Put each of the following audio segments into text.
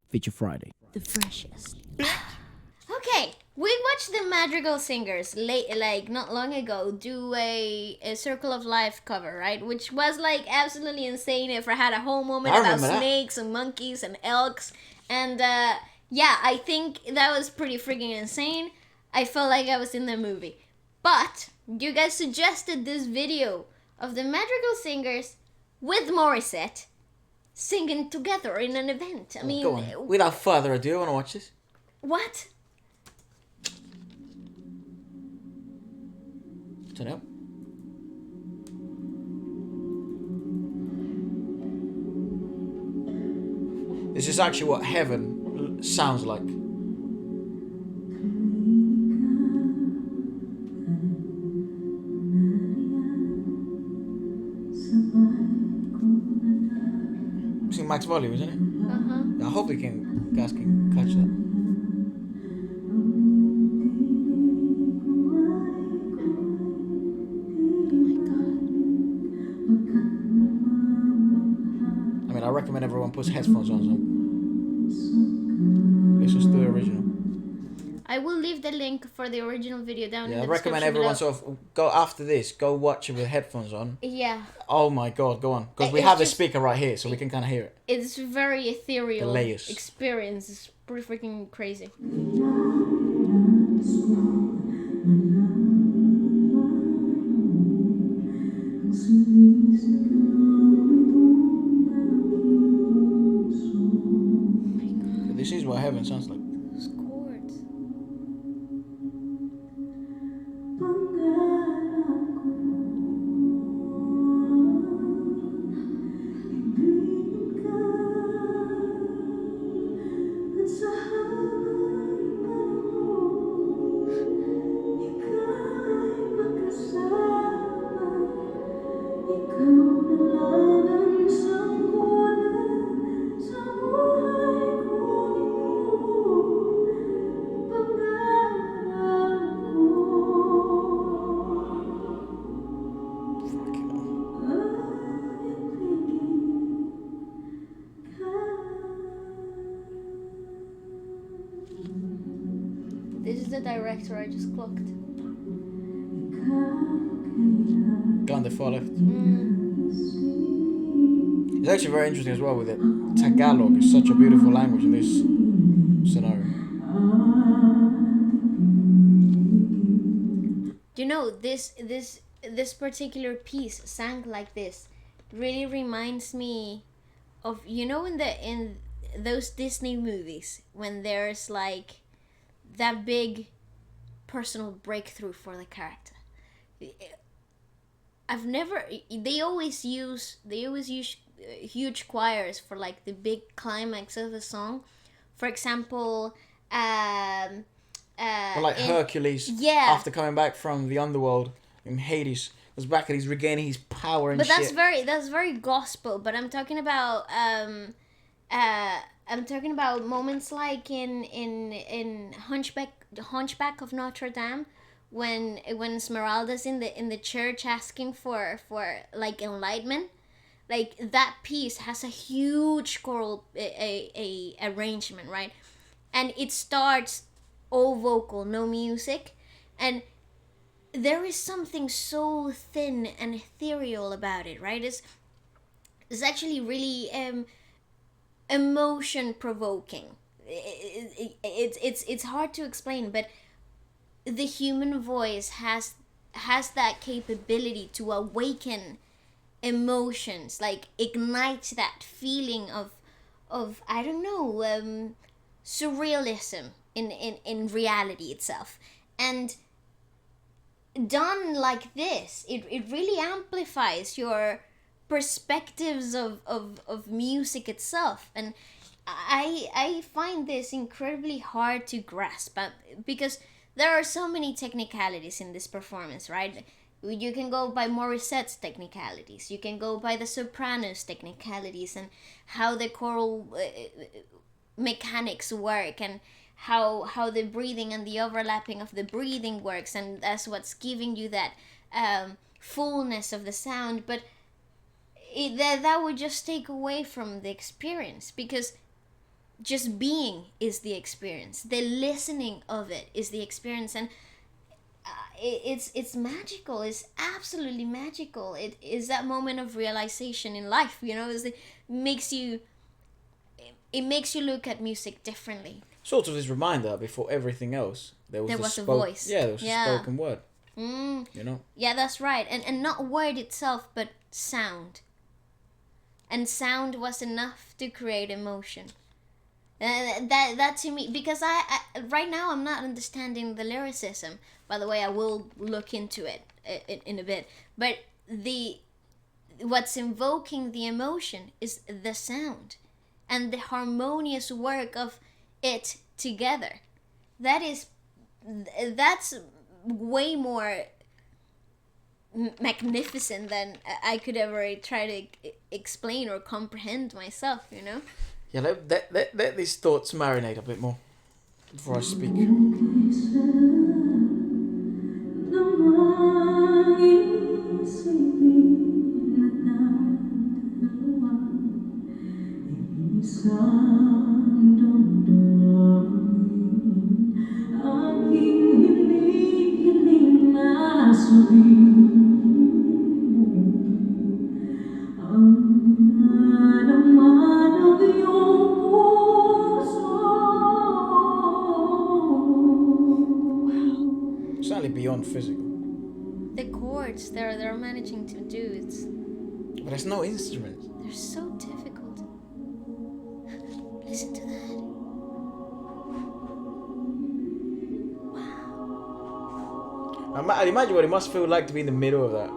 Feature Friday. The freshest. Okay, we watched the Madrigal Singers like not long ago do a Circle of Life cover, right? Which was like absolutely insane. Efra had a whole moment I about remember that. snakes and monkeys and elks, and yeah, I think that was pretty freaking insane. I felt like I was in the movie, but you guys suggested this video of the Madrigal Singers with Morissette singing together in an event. I mean, Go on. Without further ado, I want to watch this. what? Turn it up. This is actually what heaven sounds like. It's in max volume, isn't it? Uh-huh. I hope you guys can catch that. I mean, I recommend everyone puts headphones on, so listens to the original. I will leave the link for the original video down in Yeah, the I recommend description everyone below. sort of go after this, go watch it with headphones on. Yeah, Oh my god, go on. Because we It's have a just- speaker right here, so we can kind of hear it. it's very ethereal The layers. experience. It's pretty freaking crazy. This is what heaven sounds like. Those chords. Fucking hell. This is the director I just clocked. Gone the far left. It's actually very interesting as well with it. Tagalog is such a beautiful language in this scenario. You know, this particular piece sang like this really reminds me of, you know, in those Disney movies when there's like that big personal breakthrough for the character. I've never. They always use huge choirs for like the big climax of the song. For example, Or like Uh, Hercules, yeah. after coming back from the underworld in Hades, was back and he's regaining his power and but shit. that's very gospel. But I'm talking about moments like in Hunchback of Notre Dame, when Esmeralda's in the church asking for like enlightenment. Like that piece has a huge choral a arrangement, right? And it starts all vocal, no music, and there is something so thin and ethereal about it, right? It's actually really emotion provoking. It's hard to explain, but the human voice has that capability to awaken emotions, like ignite that feeling of I don't know, surrealism in reality itself. And done like this, it really amplifies your perspectives of music itself. And I find this incredibly hard to grasp, because there are so many technicalities in this performance, right? You can go by Morissette's technicalities, you can go by the soprano's technicalities, and how the choral mechanics work, and how the breathing and the overlapping of the breathing works, and that's what's giving you that fullness of the sound. But that would just take away from the experience, because just being is the experience. The listening of it is the experience, and it's magical. It's absolutely magical. It is that moment of realization in life. It makes you look at music differently. Sort of this reminder, before everything else, there was a voice. Yeah, there was a spoken word. Yeah, that's right. And not word itself, but sound. And sound was enough to create emotion. That to me, because I right now I'm not understanding the lyricism. By the way, I will look into it in a bit. But what's invoking the emotion is the sound and the harmonious work of it together. That's way more magnificent than I could ever try to explain or comprehend myself. Yeah, let these thoughts marinate a bit more before I speak. Certainly beyond physical. The chords they're managing to do, but there's no instruments. They're so difficult. Listen to that. Wow. I'd imagine what it must feel like to be in the middle of that,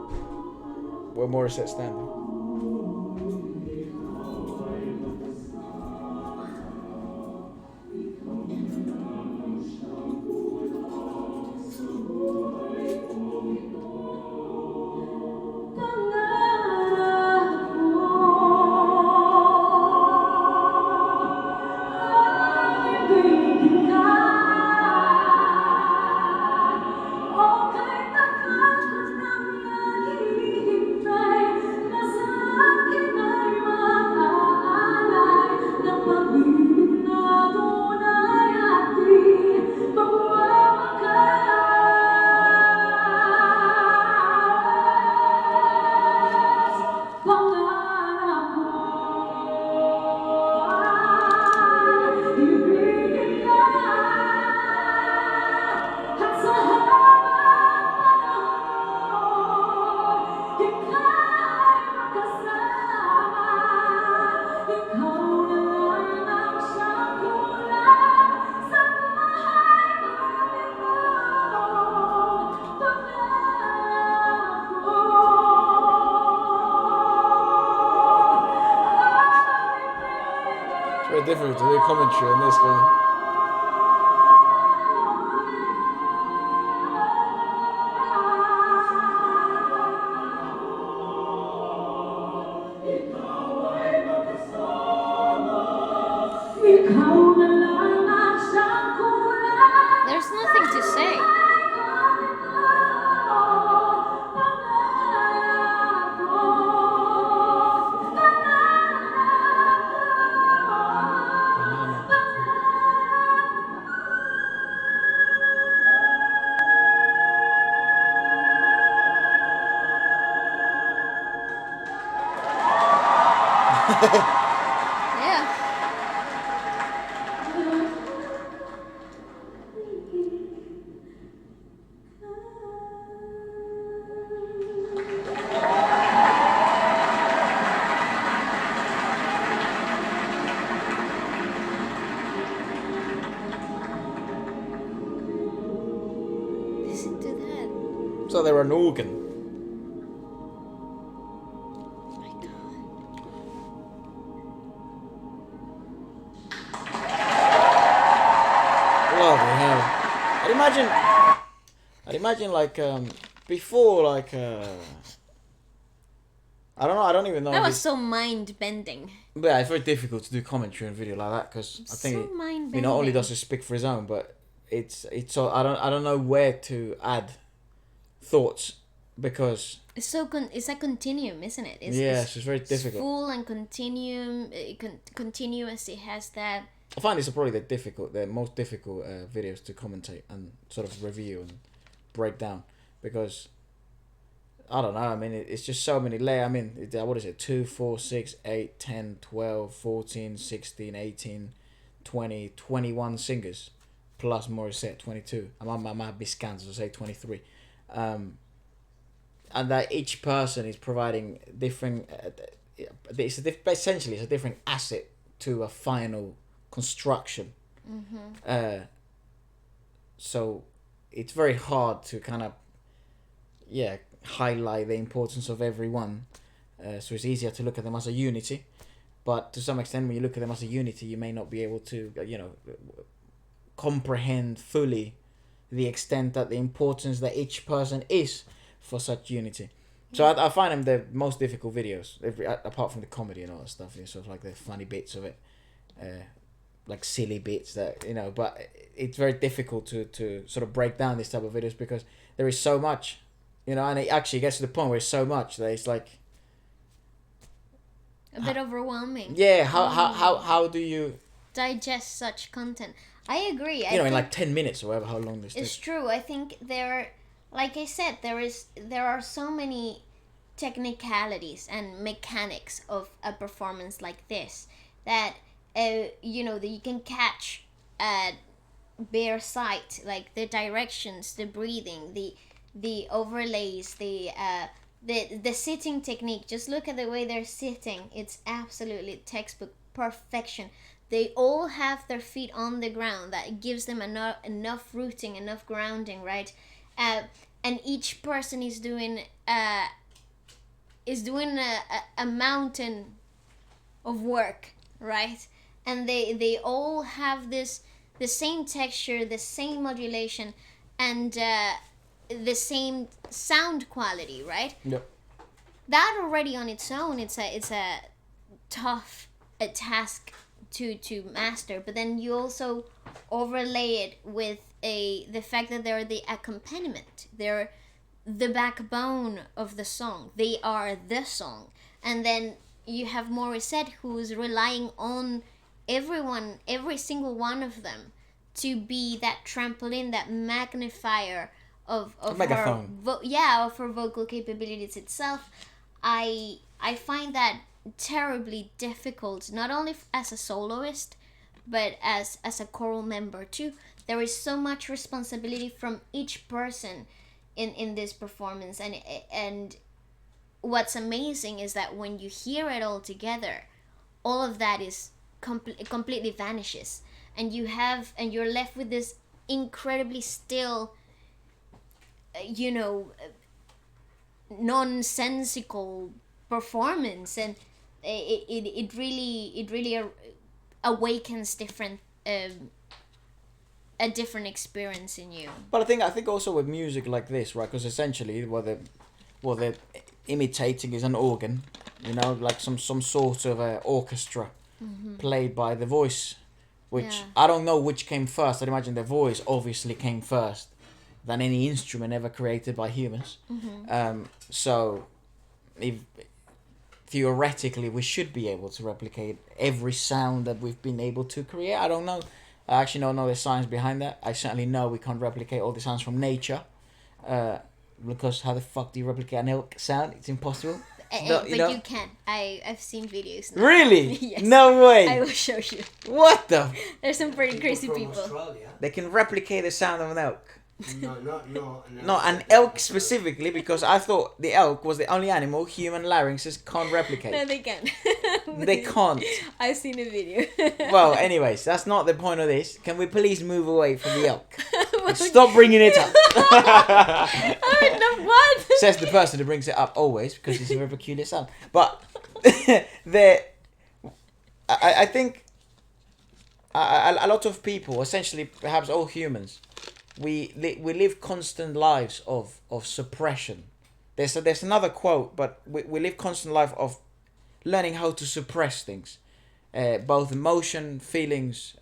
where Morissette's standing. Very difficult to do commentary on this one. There's nothing to say. Yeah. Listen to that. So they're an organ. I'd imagine like before like I don't even know. That was so mind bending. But yeah, it's very difficult to do commentary on video like that because I think not only does it speak for his own, but it's I don't know where to add thoughts because it's a continuum, isn't it? It's very difficult. It's full and continuum, continuous. It has that I find these are probably the most difficult videos to commentate and sort of review and break down, because I don't know. I mean, it's just so many layers. I mean, what is it? 2, 4, 6, 8, 10, 12, 14, 16, 18, 20, 21 singers, plus Morissette, 22. I might be scanned, so say 23. And that each person is providing different. Essentially, it's a different asset to a final construction. Mm-hmm. So it's very hard to kind of highlight the importance of everyone. So it's easier to look at them as a unity, but to some extent, when you look at them as a unity, you may not be able to comprehend fully the extent that the importance that each person is for such unity. So I find them the most difficult videos, apart from the comedy and all that stuff, sort of like the funny bits of it, like silly bits that, but it's very difficult to sort of break down this type of videos, because there is so much, and it actually gets to the point where it's so much that it's like a bit overwhelming. Yeah, how do you digest such content? I agree. In like 10 minutes or whatever, how long this It's takes. true. I think like I said, there are so many technicalities and mechanics of a performance like this that that you can catch at bare sight, like the directions, the breathing, the overlays, the sitting technique. Just look at the way they're sitting. It's absolutely textbook perfection. They all have their feet on the ground. That gives them enough rooting, enough grounding, right? And each person is doing a mountain of work, right? And they all have the same texture, the same modulation, and the same sound quality, right? Yep. That already on its own, it's a tough task to master. But then you also overlay it with the fact that they're the accompaniment. They're the backbone of the song. They are the song. And then you have Morissette, who's relying on every single one of them, to be that trampoline, that magnifier of her of her vocal capabilities itself. I find that terribly difficult, not only as a soloist, but as a choral member too. There is so much responsibility from each person in this performance, and what's amazing is that when you hear it all together, all of that is completely vanishes, and you're left with this incredibly still, nonsensical performance, and it really awakens a different experience in you. But I think also with music like this, right? Because essentially what they're imitating is an organ, like some sort of orchestra played by the voice, which I don't know which came first. I'd imagine the voice obviously came first than any instrument ever created by humans. So theoretically we should be able to replicate every sound that we've been able to create. I don't know. I actually don't know the science behind that. I certainly know we can't replicate all the sounds from nature. Because how the fuck do you replicate an elk sound? It's impossible. But you can. I've seen videos now. Really? Yes. No way. I will show you. What the? There's some pretty crazy people. Australia. They can replicate the sound of an elk. No, an elk specifically, because I thought the elk was the only animal human larynxes can't replicate. No, they can. They can't. I've seen a video. Well, anyways, that's not the point of this. Can we please move away from the elk? Stop bringing it up. No, what? Says the person who brings it up always, because it's a very peculiar sound. But I think a lot of people, essentially perhaps all humans, we live constant lives of suppression. There's another quote, but we live constant life of learning how to suppress things, both emotion, feelings,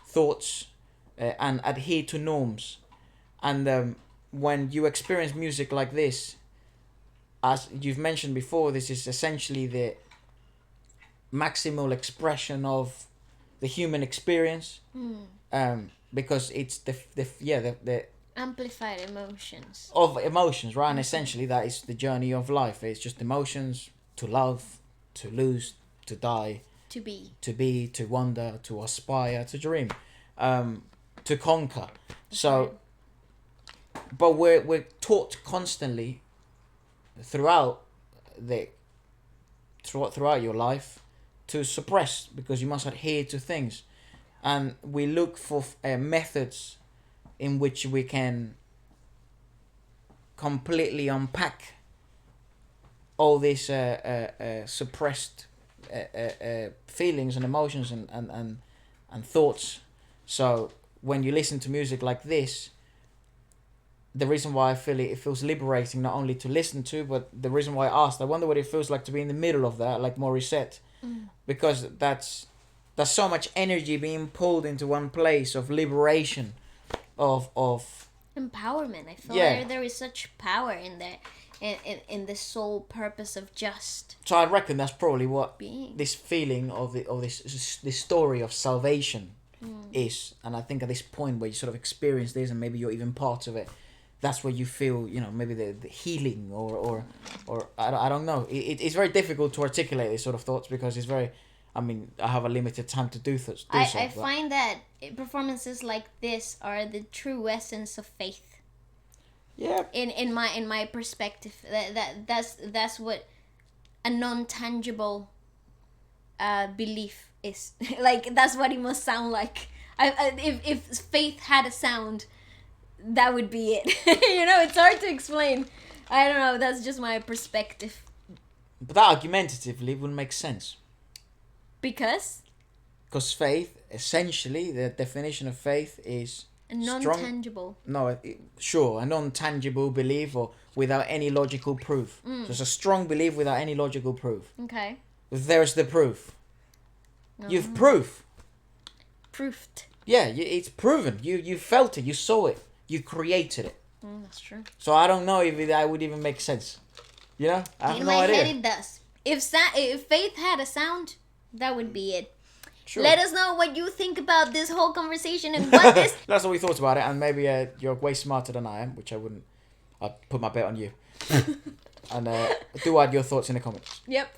thoughts, and adhere to norms. And when you experience music like this, as you've mentioned before, this is essentially the maximal expression of the human experience, because it's the amplified emotions of emotions, right? And essentially that is the journey of life. It's just emotions: to love, to lose, to die, to be, to wonder, to aspire, to dream, to conquer. So, but we're taught constantly throughout your life to suppress, because you must adhere to things, and we look for methods in which we can completely unpack all these suppressed feelings and emotions and thoughts. So when you listen to music like this, the reason why I feel it feels liberating not only to listen to, but the reason why I asked, I wonder what it feels like to be in the middle of that, like Morissette, because that's so much energy being pulled into one place of liberation, of empowerment. I feel there is such power in there, in the sole purpose of just. So I reckon that's probably what being. This feeling of this story of salvation is, and I think at this point where you sort of experience this, and maybe you're even part of it, that's where you feel, maybe the healing or I don't know. It's very difficult to articulate these sort of thoughts because it's very. I mean, I have a limited time to do so. I find that performances like this are the true essence of faith. Yeah. In my perspective, that's what a non-tangible belief is. Like, that's what it must sound like. If faith had a sound, that would be it. It's hard to explain. I don't know. That's just my perspective. But that argumentatively wouldn't make sense. Because faith, essentially, the definition of faith is a non-tangible. A non-tangible belief or without any logical proof. So it's a strong belief without any logical proof. Okay. There's the proof. You've proof. Proofed. Yeah, it's proven. You felt it. You saw it. You created it. That's true. So I don't know if that would even make sense. I have no idea. In my head, it does. If faith had a sound, that would be it. Sure. Let us know what you think about this whole conversation and what this. That's what we thought about it, and maybe you're way smarter than I am, which I wouldn't. I'd put my bet on you. And do add your thoughts in the comments. Yep.